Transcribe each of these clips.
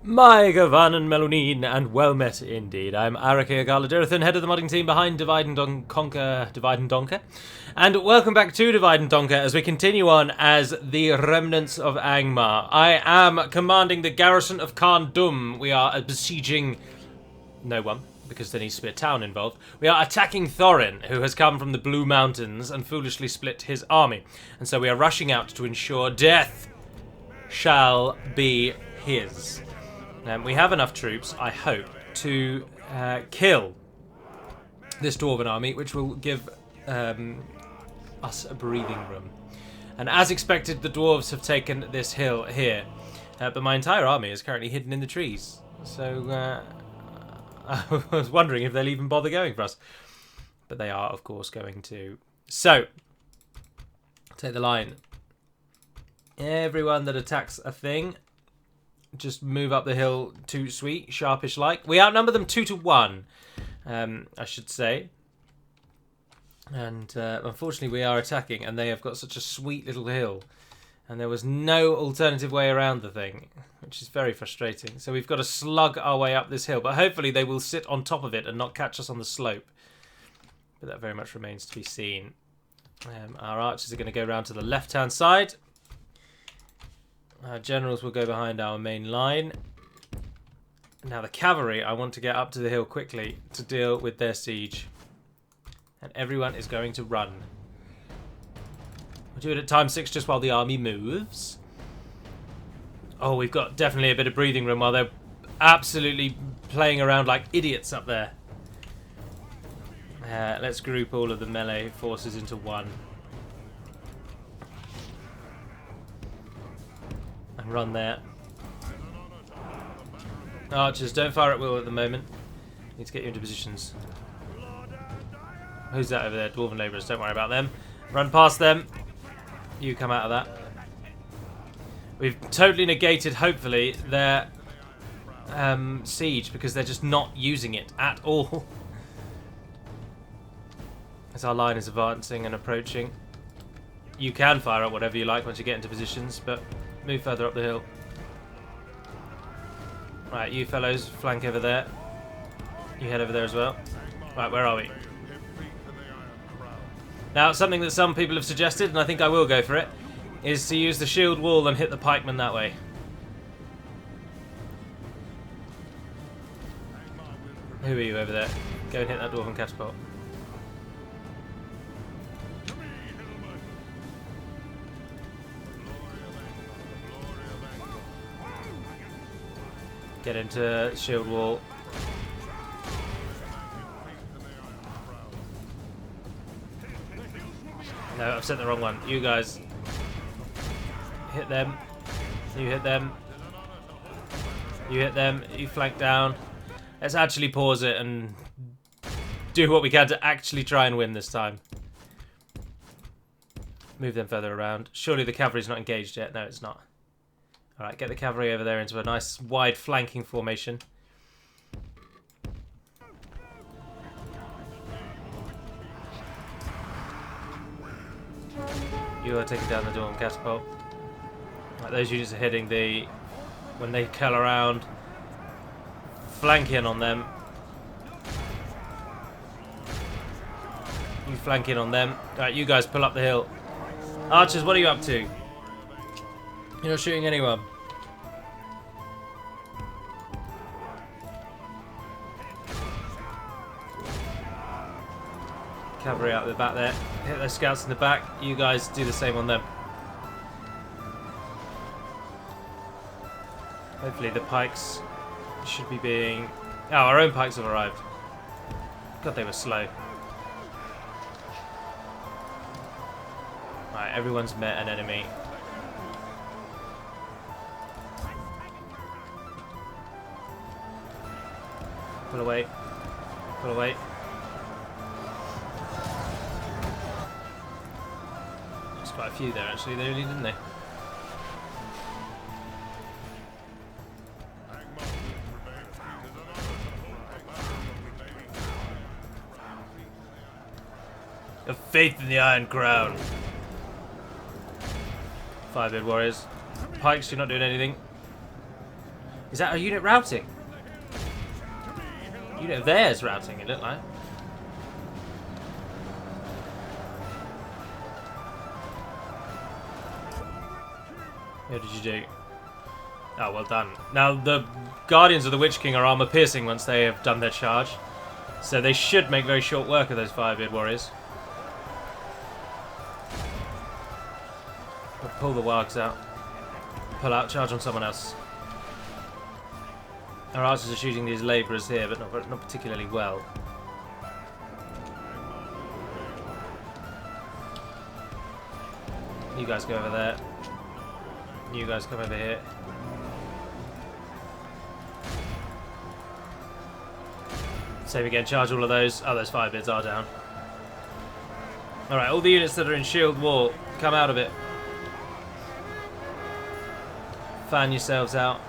My Gavanan Melonin, and well met indeed. I'm Arake Agaladerathan, head of the modding team behind Divide and Donker. And welcome back to Divide and Donker as we continue on as the remnants of Angmar. I am commanding the garrison of Khan Dum. We are besieging no one, because there needs to be a town involved. We are attacking Thorin, who has come from the Blue Mountains and foolishly split his army. And so we are rushing out to ensure death shall be his. We have enough troops, I hope, to kill this Dwarven army, which will give us a breathing room. And as expected, the Dwarves have taken this hill here. But my entire army is currently hidden in the trees. So I was wondering if they'll even bother going for us. But they are, of course, going to. So, take the line. Everyone that attacks a thing, just move up the hill to sweet, sharpish like. We outnumber them 2-1, I should say. And unfortunately we are attacking, and they have got such a sweet little hill. And there was no alternative way around the thing, which is very frustrating. So we've got to slug our way up this hill, but hopefully they will sit on top of it and not catch us on the slope. But that very much remains to be seen. Our archers are going to go round to the left-hand side. Our generals will go behind our main line. Now the cavalry, I want to get up to the hill quickly to deal with their siege. And everyone is going to run. We'll do it at time 6 just while the army moves. Oh, we've got definitely a bit of breathing room while they're absolutely playing around like idiots up there. Let's group all of the melee forces into one. Run there. Archers, don't fire at will at the moment. Need to get you into positions. Who's that over there? Dwarven labourers, don't worry about them. Run past them. You come out of that. We've totally negated, hopefully, their siege because they're just not using it at all. As our line is advancing and approaching. You can fire at whatever you like once you get into positions, but move further up the hill. Right, you fellows, flank over there. You head over there as well. Right, where are we? Now, something that some people have suggested, and I think I will go for it, is to use the shield wall and hit the pikemen that way. Who are you over there? Go and hit that dwarven catapult. Get into shield wall. No, I've sent the wrong one. You guys hit them. You hit them. You hit them. You flank down. Let's actually pause it and do what we can to actually try and win this time. Move them further around. Surely the cavalry's not engaged yet. No, it's not. Alright, get the cavalry over there into a nice wide flanking formation. You are taking down the Dawn catapult. Right, those units are hitting the... when they curl around. Flank in on them. You flank in on them. Alright, you guys pull up the hill. Archers, what are you up to? You're not shooting anyone. Cavalry out the back there. Hit those scouts in the back. You guys do the same on them. Hopefully the pikes should be being... Oh, our own pikes have arrived. God, they were slow. Right, everyone's met an enemy. Pull away. Pull away. There's quite a few there actually, they really didn't they? Have faith in the Iron Crown. 5-bit warriors. Pikes, you're not doing anything. Is that a unit routing? Unit of theirs routing, it looked like. What did you do? Oh, well done. Now, the Guardians of the Witch King are armor piercing once they have done their charge. So they should make very short work of those Firebeard warriors. We'll pull the wargs out. Pull out, charge on someone else. Our archers are shooting these labourers here, but not particularly well. You guys go over there. You guys come over here. Save again, charge all of those. Oh, those Firebeards are down. Alright, all the units that are in shield wall, come out of it. Fan yourselves out.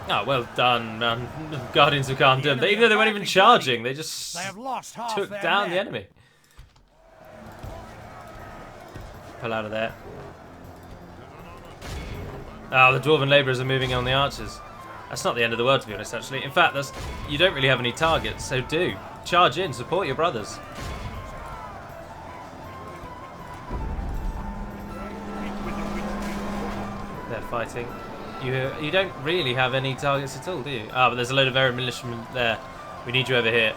Oh, well done, man. The Guardians of Kharndum. Even though they weren't even charging, they just took down the enemy. Pull out of there. Oh, the Dwarven Labourers are moving on the archers. That's not the end of the world, to be honest, actually. In fact, you don't really have any targets, so do. Charge in, support your brothers. They're fighting. You don't really have any targets at all, do you? Ah, but there's a load of Eren militiamen there. We need you over here.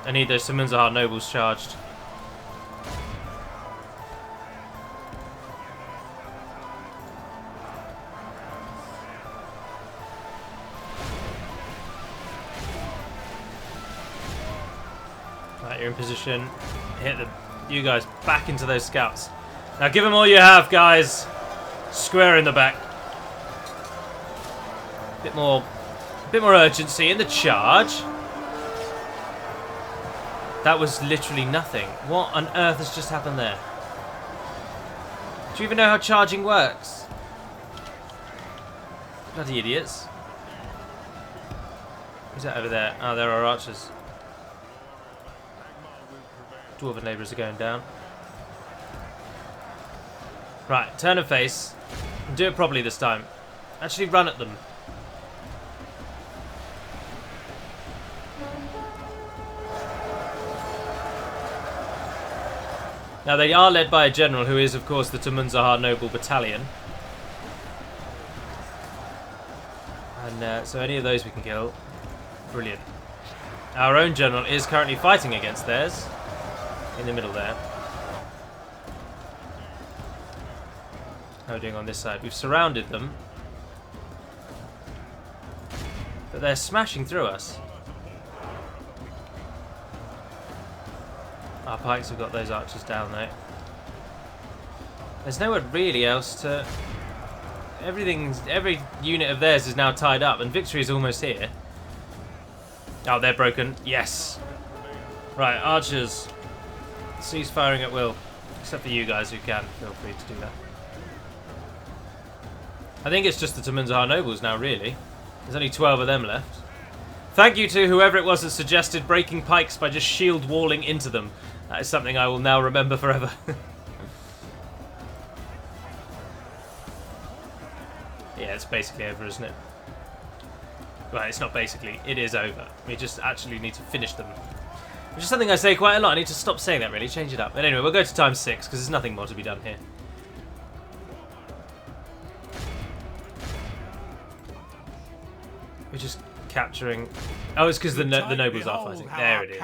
I need those Sumunzahar nobles charged. Right, you're in position. Hit you guys back into those scouts. Now give them all you have, guys. Square in the back. Bit more urgency in the charge. That was literally nothing. What on earth has just happened there? Do you even know how charging works? Bloody idiots. Who's that over there? Oh, there are archers. Dwarven labourers are going down. Right, turn and face. And do it properly this time. Actually run at them. Now they are led by a general who is of course the Sumunzahar Noble Battalion. And so any of those we can kill. Brilliant. Our own general is currently fighting against theirs. In the middle there. How are we doing on this side? We've surrounded them. But they're smashing through us. Our pikes have got those archers down though. There's nowhere really else to... Every unit of theirs is now tied up and victory is almost here. Oh, they're broken. Yes. Right, archers. Cease firing at will. Except for you guys who can. Feel free to do that. I think it's just the Sumunzahar nobles now, really. There's only 12 of them left. Thank you to whoever it was that suggested breaking pikes by just shield walling into them. That is something I will now remember forever. Yeah, it's basically over, isn't it? Well, it's not basically. It is over. We just actually need to finish them. Which is something I say quite a lot. I need to stop saying that, really. Change it up. But anyway, we'll go to times 6, because there's nothing more to be done here. We're just capturing... Oh, it's because the nobles are fighting. There it is.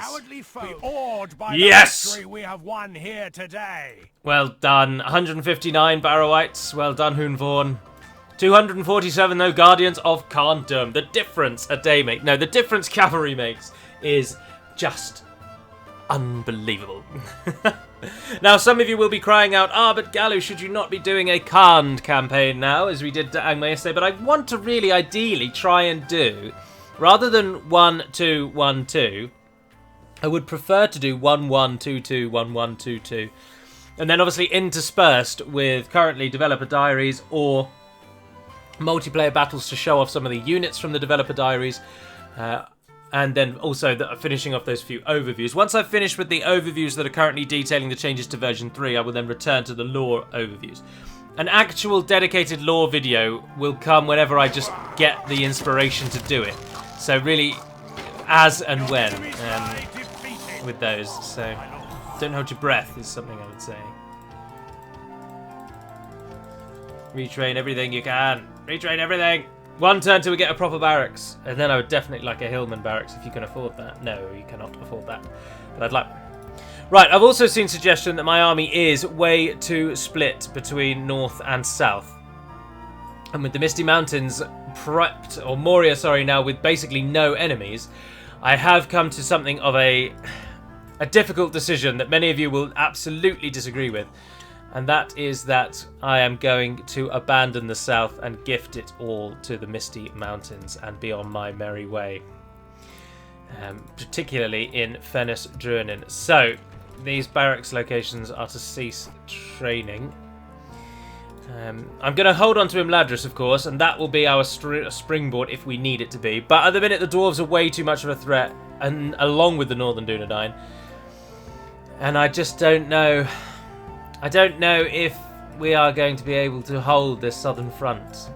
Yes! We have won here today. Well done. 159 Barrowites. Well done, Hoonvorn. 247, though, Guardians of Kharndum. The difference a day makes... No, the difference cavalry makes is just unbelievable. Now, some of you will be crying out, but Galu, should you not be doing a Kharnd campaign now, as we did to Angmar yesterday? But I want to really, ideally, try and do, rather than 1-2-1-2, I would prefer to do 1-1-2-2, 1-1-2-2. And then, obviously, interspersed with currently developer diaries or multiplayer battles to show off some of the units from the developer diaries. and then also finishing off those few overviews. Once I've finished with the overviews that are currently detailing the changes to version 3, I will then return to the lore overviews. An actual dedicated lore video will come whenever I just get the inspiration to do it. So really, as and when with those. So don't hold your breath is something I would say. Retrain everything you can. Retrain everything. One turn till we get a proper barracks. And then I would definitely like a Hillman barracks if you can afford that. No, you cannot afford that. But I'd like... Right, I've also seen suggestion that my army is way too split between north and south. And with the Misty Mountains prepped, or Moria, sorry, now with basically no enemies, I have come to something of a difficult decision that many of you will absolutely disagree with. And that is that I am going to abandon the south and gift it all to the Misty Mountains and be on my merry way. Particularly in Fenris Druinen. So, these barracks locations are to cease training. I'm going to hold on to Imladris, of course, and that will be our springboard if we need it to be. But at the minute, the dwarves are way too much of a threat, and along with the Northern Dunedain. And I just don't know. I don't know if we are going to be able to hold this southern front.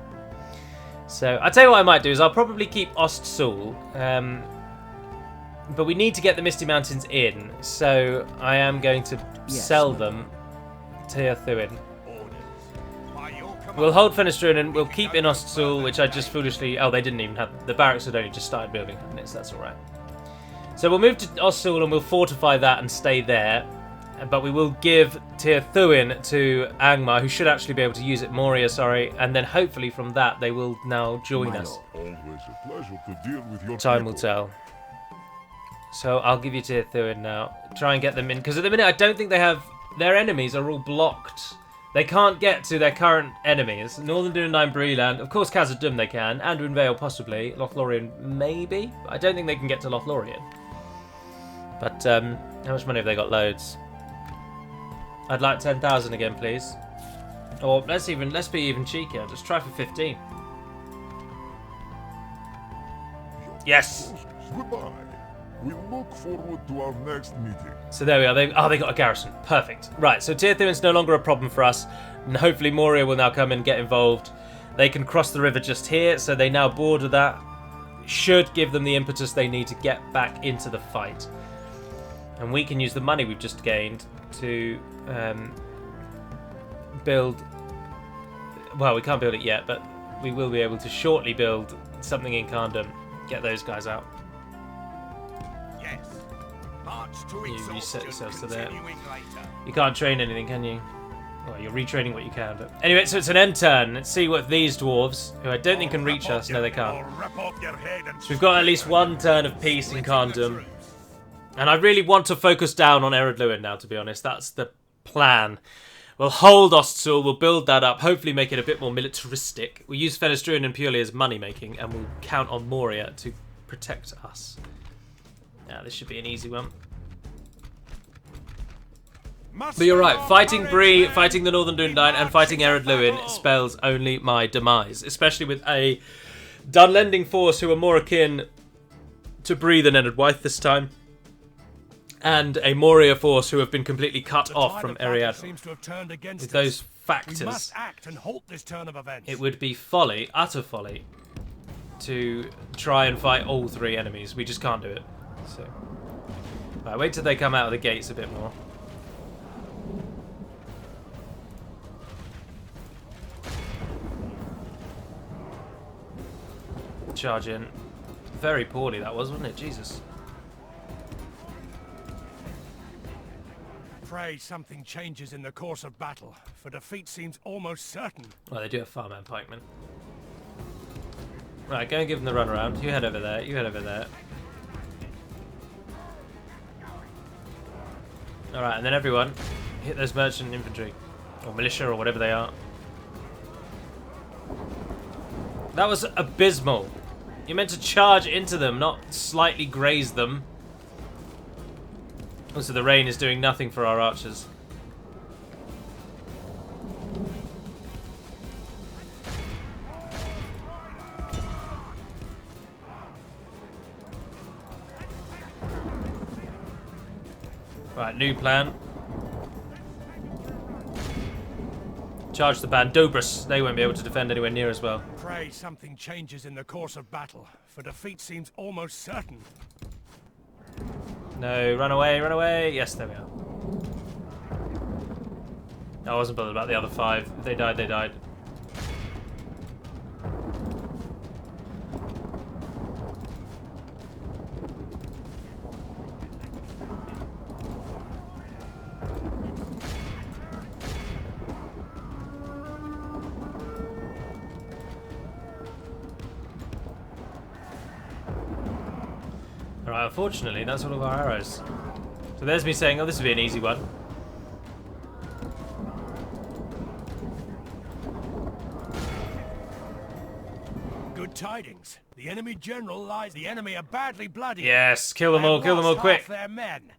So I'll tell you what I might do is I'll probably keep Ostsul. But we need to get the Misty Mountains in, so I am going to sell them to Thuin. We'll hold Fenestrin, we'll keep in Ostsul, which I just foolishly... Oh, they didn't even have... The barracks had only just started building, hadn't it? So that's alright. So we'll move to Ostsul and we'll fortify that and stay there. But we will give Tir Thuin to Angmar, who should actually be able to use it. Moria, sorry. And then hopefully from that they will now join us. Time will tell. So I'll give you Tir Thuin now. Try and get them in. Because at the minute I don't think they have... Their enemies are all blocked. They can't get to their current enemies. Northern Dunedain, Breeland. Of course Khazad-dûm they can. Anduin Vale possibly. Lothlorien maybe. But I don't think they can get to Lothlorien. But how much money have they got? Loads. I'd like 10,000 again, please. Or let's be even cheekier. Just try for 15. Yes. Goodbye. We look forward to our next meeting. So there we are. They got a garrison. Perfect. Right. So Tir Thuin's no longer a problem for us, and hopefully Moria will now come and get involved. They can cross the river just here, so they now border that. Should give them the impetus they need to get back into the fight. And we can use the money we've just gained to build... Well, we can't build it yet, but we will be able to shortly build something in Kharndum. Get those guys out. Yes. March to You set yourselves to there. continuing later. You can't train anything, can you? Well, you're retraining what you can. But anyway, so it's an end turn. Let's see what these dwarves, who I don't think can reach us. No, they can't. So we've got at least one turn of peace in Kharndum. And I really want to focus down on Ered Luin now, to be honest. That's the plan. We'll hold Ostsul, we'll build that up, hopefully make it a bit more militaristic. We'll use Fenestrin purely as money-making, and we'll count on Moria to protect us. Now, this should be an easy one. But you're right, fighting Bree, fighting the Northern Dunedain, and fighting Ered Luin spells only my demise. Especially with a Dunlending force who are more akin to Bree than Ered Wyth this time. And a Moria force who have been completely cut off from Eriad. With those factors, it would be folly, utter folly, to try and fight all three enemies. We just can't do it. So, right, wait till they come out of the gates a bit more. Charge in. Very poorly that was, wasn't it? Jesus. Pray something changes in the course of battle, for defeat seems almost certain. Well, they do have Farman Pikemen. Right, go and give them the runaround. You head over there, you head over there. Alright, and then everyone, hit those merchant infantry. Or militia, or whatever they are. That was abysmal. You're meant to charge into them, not slightly graze them. Also, the rain is doing nothing for our archers. Right, new plan. Charge the band. Dobrus. They won't be able to defend anywhere near as well. Pray something changes in the course of battle, for defeat seems almost certain. No, run away, run away. Yes, there we are. I wasn't bothered about the other 5. If they died, they died. Alright, unfortunately, that's all of our arrows. So there's me saying, oh, this would be an easy one. Good tidings. The enemy general lies. The enemy are badly bloodied. Yes, kill them all quick. Their men.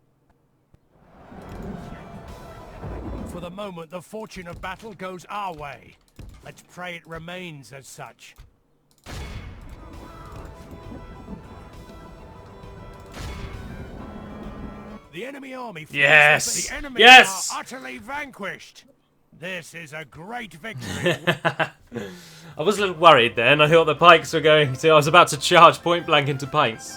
For the moment, the fortune of battle goes our way. Let's pray it remains as such. The enemy army flees, Yes! but the enemy Yes! are utterly vanquished. This is a great victory. I was a little worried then. I thought the pikes were going to... I was about to charge point blank into pikes,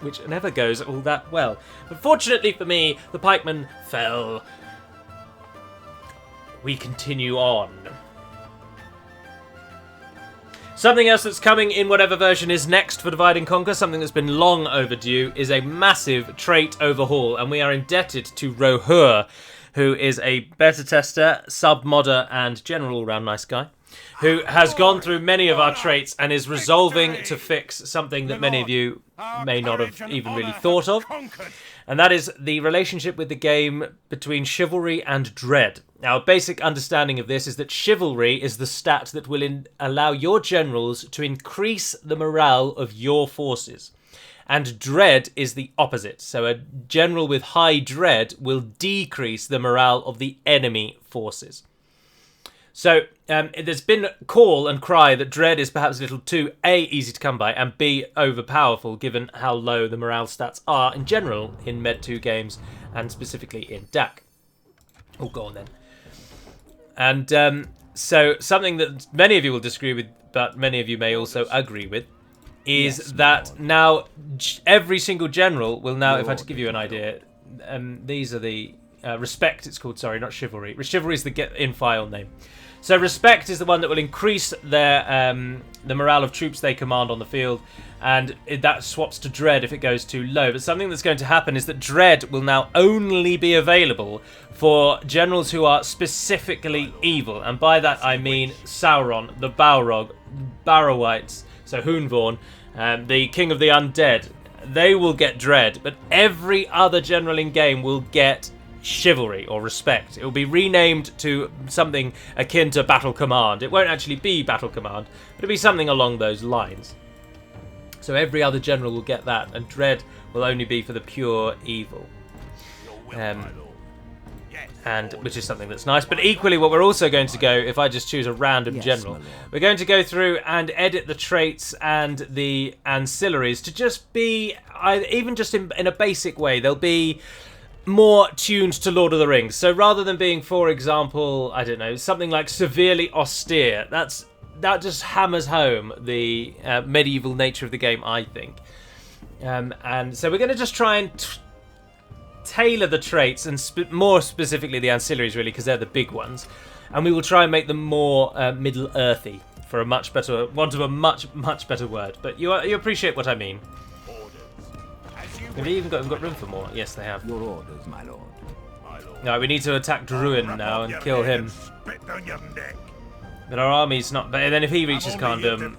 which never goes all that well. But fortunately for me, the pikemen fell. We continue on. Something else that's coming in whatever version is next for Divide and Conquer, something that's been long overdue, is a massive trait overhaul, and we are indebted to Rohur, who is a beta tester, sub-modder, and general all-round nice guy, who has gone through many of our traits and is resolving to fix something that many of you may not have even really thought of, and that is the relationship with the game between Chivalry and Dread. Now, a basic understanding of this is that Chivalry is the stat that will allow your generals to increase the morale of your forces. And Dread is the opposite. So a general with high Dread will decrease the morale of the enemy forces. So there's been call and cry that Dread is perhaps a little too A, easy to come by, and B, overpowerful given how low the morale stats are in general in Med 2 games and specifically in DaC. Oh, go on then. And so something that many of you will disagree with, but many of you may also agree with, is that now every single general will now, if I had to give you an idea, these are the Respect, it's called, sorry, not Chivalry. Chivalry is the in-file name. So Respect is the one that will increase their the morale of troops they command on the field, and that swaps to Dread if it goes too low. But something that's going to happen is that Dread will now only be available for generals who are specifically evil, and by that I mean Sauron, the Balrog, Barrow-wights, so Hunvorn, the King of the Undead. They will get Dread, but every other general in game will get Chivalry or Respect. It will be renamed to something akin to Battle Command. It won't actually be Battle Command, but it'll be something along those lines. So every other general will get that, and Dread will only be for the pure evil. And which is something that's nice. But equally, what we're also going to go, if I just choose a random general, we're going to go through and edit the traits and the ancillaries to just be, even just in a basic way, they'll be more tuned to Lord of the Rings. So rather than being, for example, I don't know, something like severely austere, that just hammers home the medieval nature of the game, I think. And so we're going to just try and tailor the traits, and more specifically the ancillaries, really, because they're the big ones. And we will try and make them more Middle-earthy, for a much better, want of a much better word. But you appreciate what I mean. Have they even got room for more? Yes, they have. Your orders, my lord. No, we need to attack Druin now and kill him. But our army's not... But then if he reaches Khandum...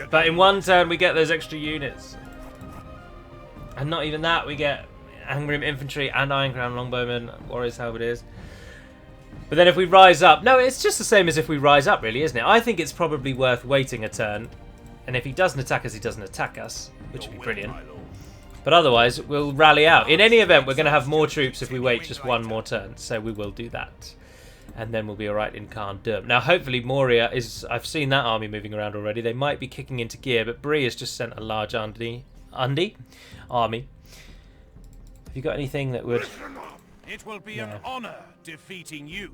But in one turn we get those extra units. And not even that, we get Angmar infantry and Iron Crown longbowmen, warriors, however it is. But then if we rise up... No, it's just the same as if we rise up, really, isn't it? I think it's probably worth waiting a turn. And if he doesn't attack us, he doesn't attack us, which would be brilliant. But otherwise, we'll rally out. In any event, we're going to have more troops if we wait just one more turn. So we will do that. And then we'll be alright in Khandum. Now, hopefully, Moria is... I've seen that army moving around already. They might be kicking into gear, but Bree has just sent a large army. Have you got anything that would It will be an honor defeating you.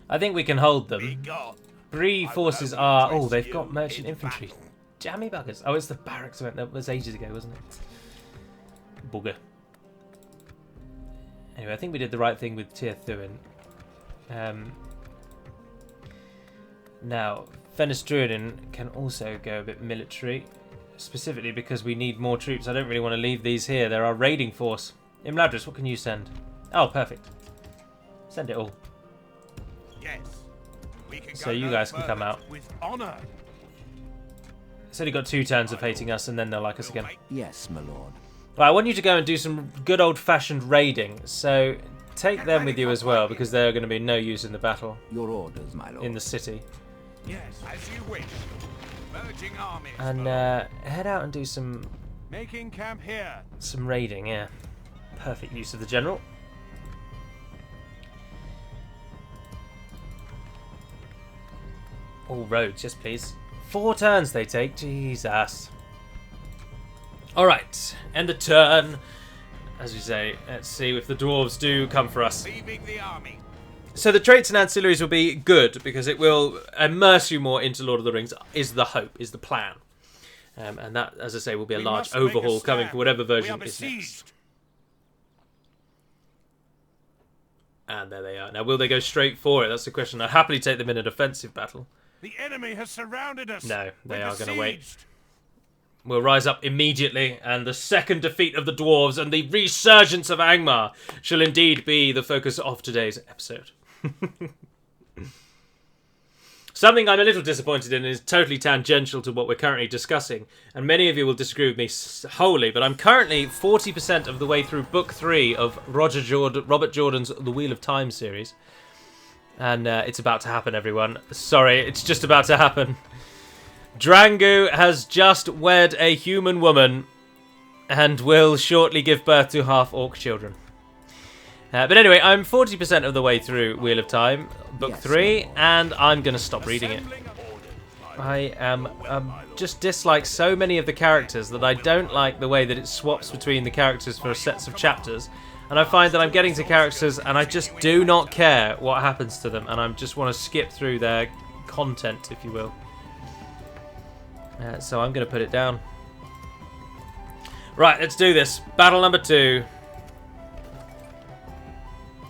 I think we can hold Be them. gone. Bree I forces will are... only Oh, they've dress got you merchant in infantry. battle. Jammy buggers. Oh, it's the barracks event. That was ages ago, wasn't it? Bugger. Anyway, I think we did the right thing with Tyr Thuin. Now, Fenestruiden can also go a bit military, specifically because we need more troops. I don't really want to leave these here. They're our raiding force. Imladris, what can you send? Oh, perfect. Send it all. Yes. We can So go you no guys can further come out. with honor. It's only got 2 turns of hating us, and then they'll like us again. Yes, my lord. Right, I want you to go and do some good old-fashioned raiding. So take them with you as well, because they're going to be no use in the battle Your orders, my lord. in the city. Yes, as you wish. Merging armies. And head out and do some Making camp here. raiding. Yeah, perfect use of the general. All roads, yes please. 4 turns they take. Jesus. All right, end the turn. As we say, let's see if the dwarves do come for us. Leaving the army. So the traits and ancillaries will be good because it will immerse you more into Lord of the Rings. Is the hope, is the plan, and that, as I say, will be a We large must make a overhaul coming stand. for whatever We are version is next. besieged. And there they are. Now, will they go straight for it? That's the question. I'd happily take them in a defensive battle. The enemy has surrounded us. No, they We're are going to wait. besieged. We'll rise up immediately, and the second defeat of the dwarves and the resurgence of Angmar shall indeed be the focus of today's episode. Something I'm a little disappointed in is totally tangential to what we're currently discussing, and many of you will disagree with me wholly, but I'm currently 40% of the way through Book 3 of Robert Jordan's The Wheel of Time series. And it's about to happen, everyone. Sorry, it's just about to happen. Drangu has just wed a human woman and will shortly give birth to half-orc children. But anyway, I'm 40% of the way through Wheel of Time, Book Yes, 3, my lord. and I'm going to stop reading it. Assembling orders. I am just dislike so many of the characters that I don't like the way that it swaps between the characters for sets of chapters. And I find that I'm getting to characters and I just do not care what happens to them, and I just want to skip through their content, if you will. So I'm going to put it down. Right, let's do this. Battle number 2.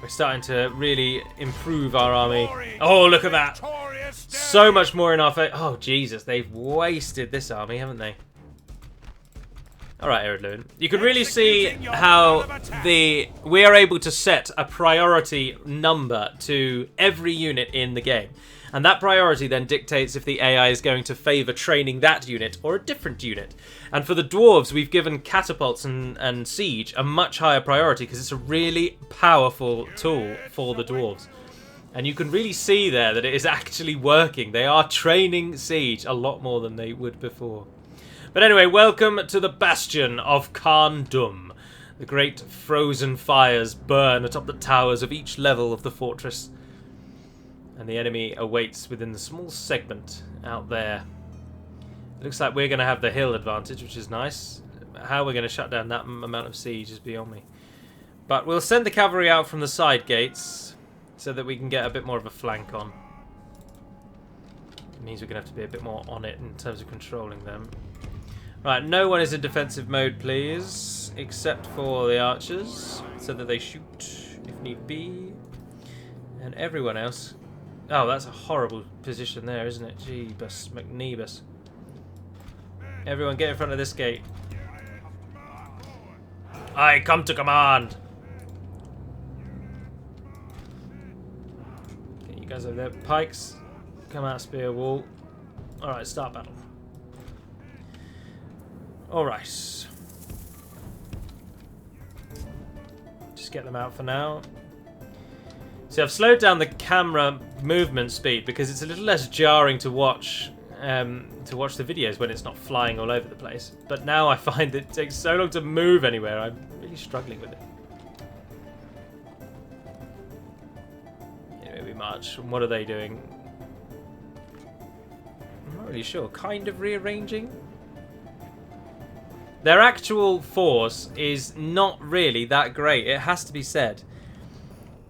We're starting to really improve our army. Oh, look at that. Victorious So much more in our favor. Oh, Jesus. They've wasted this army, haven't they? Alright, Eredluin. You can really see how we are able to set a priority number to every unit in the game. And that priority then dictates if the AI is going to favour training that unit or a different unit. And for the dwarves, we've given catapults and siege a much higher priority because it's a really powerful tool for the dwarves. And you can really see there that it is actually working. They are training siege a lot more than they would before. But anyway, welcome to the Bastion of Khandum. The great frozen fires burn atop the towers of each level of the fortress. And the enemy awaits within the small segment out there. Looks like we're going to have the hill advantage, which is nice. How we're going to shut down that amount of siege is beyond me. But we'll send the cavalry out from the side gates so that we can get a bit more of a flank on. It means we're going to have to be a bit more on it in terms of controlling them. Right, no one is in defensive mode, please, except for the archers, so that they shoot if need be. And everyone else... Oh, that's a horrible position there, isn't it? Jeebus McNeebus. Everyone get in front of this gate. I come to command! Get you guys over there. Pikes, come out, spear wall. Alright, start battle. Alright. Just get them out for now. See, I've slowed down the camera movement speed because it's a little less jarring to watch the videos when it's not flying all over the place. But now I find it takes so long to move anywhere, I'm really struggling with it. Anyway, we march. And what are they doing? I'm not really sure. Kind of rearranging? Their actual force is not really that great, it has to be said.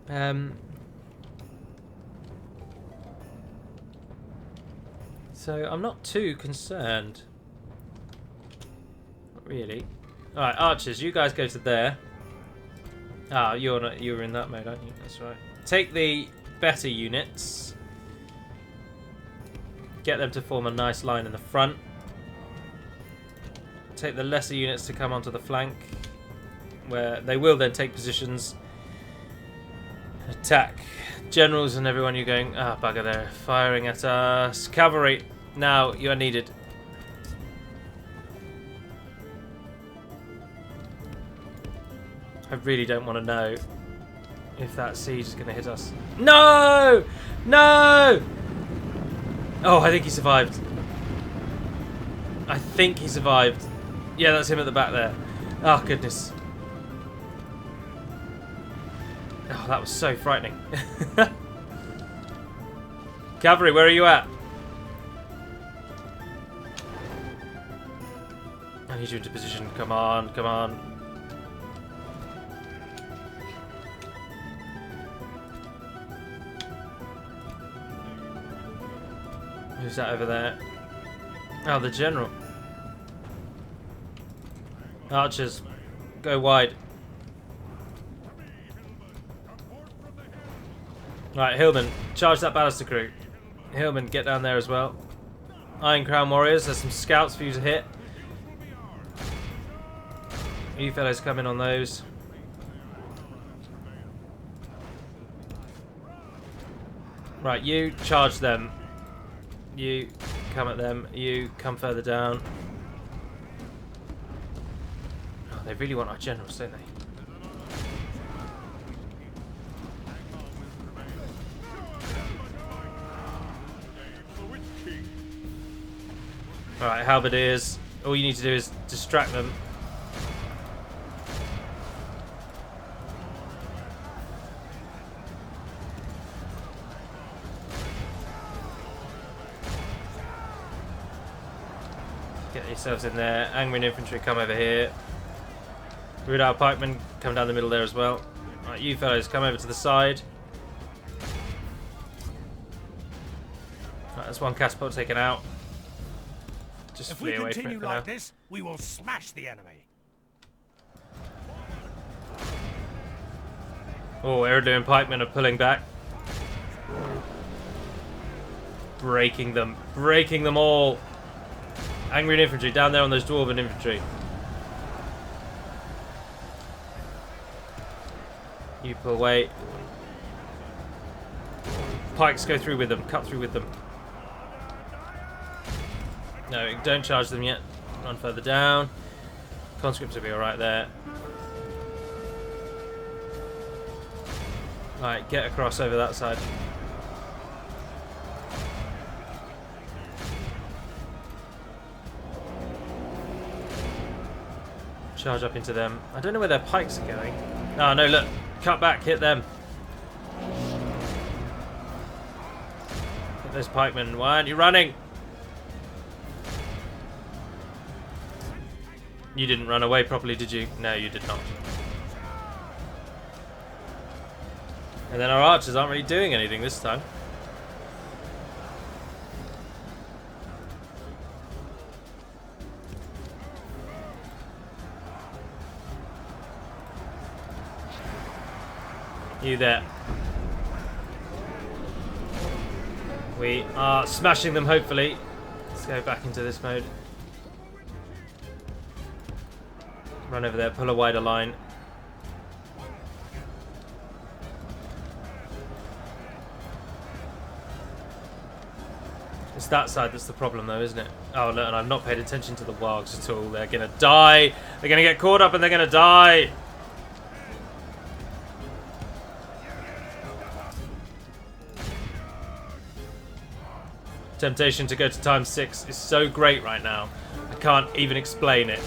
So I'm not too concerned. Not really. Alright, archers, you guys go to there. Ah, you're in that mode, aren't you? That's right. Take the better units. Get them to form a nice line in the front. Take the lesser units to come onto the flank, where they will then take positions. Attack. Generals and everyone, you're going, ah, bugger, they're firing at us. Cavalry, now you are needed. I really don't want to know if that siege is going to hit us. No! No! Oh, I think he survived. I think he survived. Yeah, that's him at the back there. Oh, goodness. Oh, that was so frightening. Cavalry, where are you at? I need you into position. Come on, come on. Who's that over there? Oh, the general. Archers, go wide. Right, Hillman, charge that Ballister crew. Hillman, get down there as well. Iron Crown warriors, there's some scouts for you to hit. You fellows come in on those. Right, you charge them. You come at them. You come further down. Oh, they really want our generals, don't they? Alright, halberdiers. All you need to do is distract them. Get yourselves in there. Angmar infantry, come over here. Rudolph pikemen, come down the middle there as well. Right, you fellows, come over to the side. Right, that's one catapult taken out. Just if flee we away from it continue for like now. this, we will smash the enemy. Oh, Eridan pikemen are pulling back. Breaking them all. Angry infantry down there on those dwarven infantry. You pull away. Pikes, go through with them, cut through with them. No, don't charge them yet. Run further down. Conscripts will be alright there. Right, get across over that side. Charge up into them. I don't know where their pikes are going. Oh no, look. Cut back, hit them. Hit those pikemen. Why aren't you running? You didn't run away properly, did you? No, you did not. And then our archers aren't really doing anything this time. You there. We are smashing them, hopefully. Let's go back into this mode. Run over there, pull a wider line. It's that side that's the problem though, isn't it? Oh look, and I've not paid attention to the wargs at all. They're gonna die. They're gonna get caught up and they're gonna die. Temptation to go to ×6 is so great right now. I can't even explain it.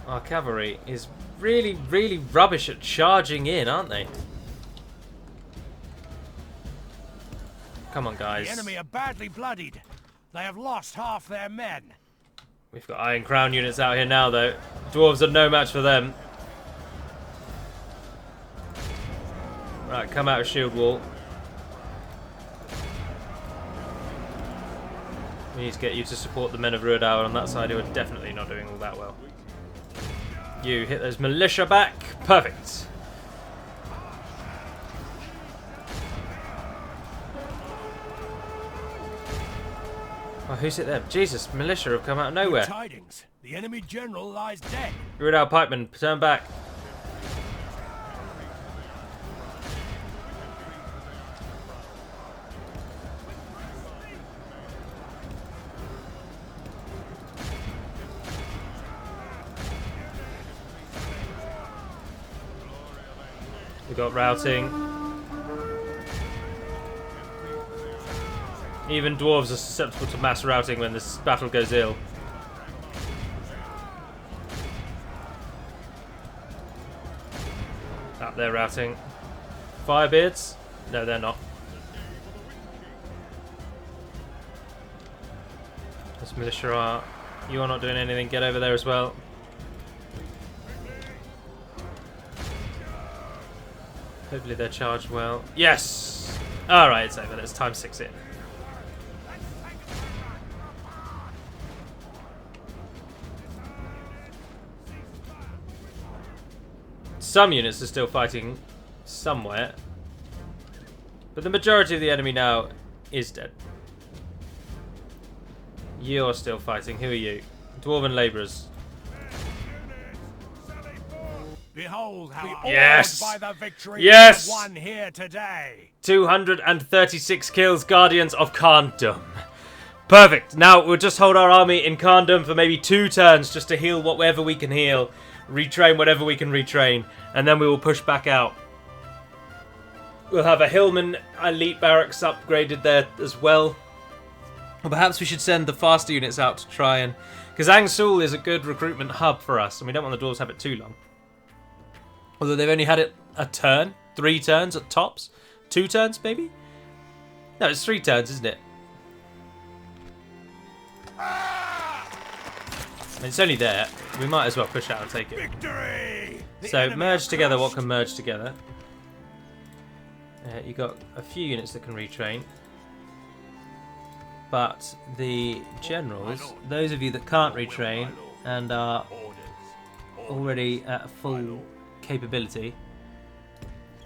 Our cavalry is really, really rubbish at charging in, aren't they? Come on, guys. The enemy are badly bloodied. They have lost half their men. We've got Iron Crown units out here now, though. Dwarves are no match for them. Right, come out of shield wall. We need to get you to support the men of Ruidour on that side, who are definitely not doing all that well. You hit those militia back. Perfect. Oh, who's it there? Jesus, militia have come out of nowhere. Good tidings. The enemy general lies dead. Ruidour pikemen, turn back. We got routing. Even dwarves are susceptible to mass routing when this battle goes ill. Up there routing. Firebeards? No, they're not. This militia are. You are not doing anything. Get over there as well. Hopefully they're charged well. Yes! Alright, it's over. Let's time 6 it. Some units are still fighting somewhere. But the majority of the enemy now is dead. You're still fighting. Who are you? Dwarven labourers. Behold how Yes! awed by the victory Yes! we won here today. 236 kills, Guardians of Kharndom. Perfect. Now we'll just hold our army in Kharndom for maybe 2 turns just to heal whatever we can heal, retrain whatever we can retrain, and then we will push back out. We'll have a Hillman elite barracks upgraded there as well. Or perhaps we should send the faster units out to try and... Because Angsul is a good recruitment hub for us, and we don't want the dwarves to have it too long. Although they've only had it a turn, 3 turns at tops, 2 turns maybe? No, it's 3 turns, isn't it? I mean, it's only there. We might as well push out and take it. Victory! So merge together what can merge together. You got a few units that can retrain. But the generals, those of you that can't retrain and are already at full capability.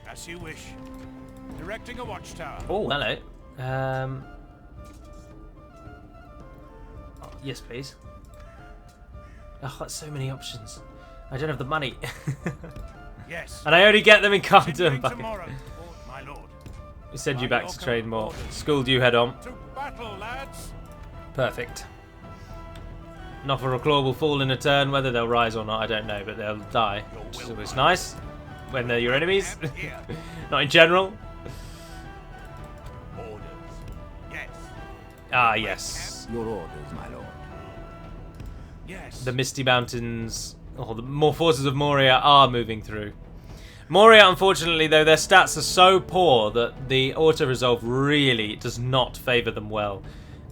As you wish. Directing a watchtower. Oh, hello. Yes, please. Oh, that's so many options. I don't have the money. Yes. And I only get them in Kharndom. Tomorrow, my lord. We send you back to train more. School, you head on. To battle, lads. Perfect. Noffer or Claw will fall in a turn. Whether they'll rise or not, I don't know, but they'll die, which is always nice when they're your enemies. Not in general. Orders. Yes. Ah, yes. Your orders, my lord. Yes. The Misty Mountains, or the more forces of Moria are moving through. Moria, unfortunately, though, their stats are so poor that the auto-resolve really does not favour them well.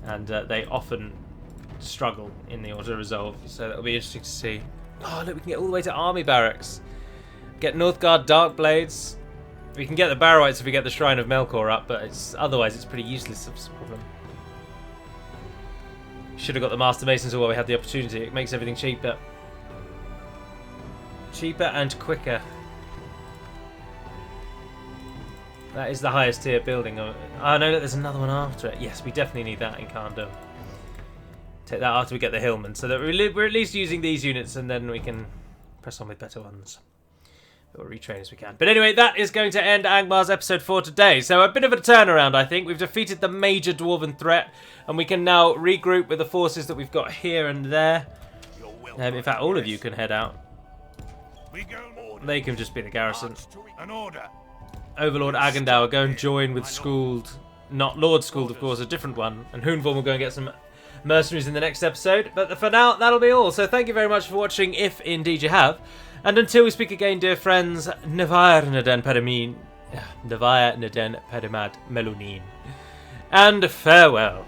And they often struggle in the auto-resolve, so that'll be interesting to see. Oh, look, we can get all the way to army barracks. Get Northgard Darkblades. We can get the Barrowites if we get the Shrine of Melkor up, but otherwise it's pretty useless. That's the problem. Should have got the Master Masons while we had the opportunity. It makes everything cheaper. Cheaper and quicker. That is the highest tier building. Oh no, look, there's another one after it. Yes, we definitely need that in Kharndom. Take that after we get the Hillman, so that we're at least using these units, and then we can press on with better ones. Or retrain as we can. But anyway, that is going to end Angmar's episode for today. So a bit of a turnaround, I think. We've defeated the major dwarven threat, and we can now regroup with the forces that we've got here and there. In fact, all of you can head out. They can just be the garrison. An order. Overlord Agendour, go and join with Skuld. Not Lord Skuld, of course, a different one. And Hoonvorm will go and get some mercenaries in the next episode. But for now, that'll be all. So thank you very much for watching, if indeed you have. And until we speak again, dear friends, Nevair Neden Perimad Melunin. And farewell.